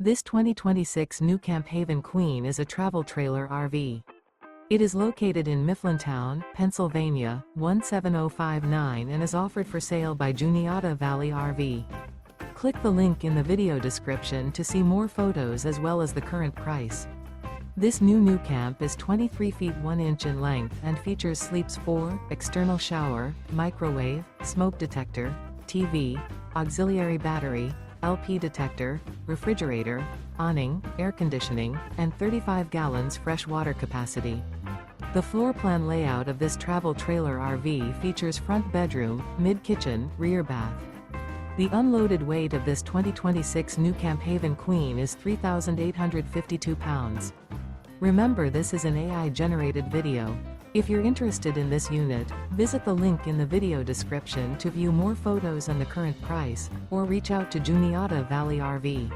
This 2026 NuCamp Haven Queen is a travel trailer RV. It is located in Mifflintown, Pennsylvania, 17059 and is offered for sale by Juniata Valley RV. Click the link in the video description to see more photos as well as the current price. This new NuCamp is 23 feet 1 inch in length and features sleeps 4, external shower, microwave, smoke detector, TV, auxiliary battery, LP detector, refrigerator, awning, air conditioning, and 35 gallons fresh water capacity. The floor plan layout of this travel trailer RV features front bedroom, mid-kitchen, rear bath. The unloaded weight of this 2026 NuCamp Haven Queen is 3,852 pounds. Remember, this is an AI-generated video. If you're interested in this unit, visit the link in the video description to view more photos and the current price, or reach out to Juniata Valley RV.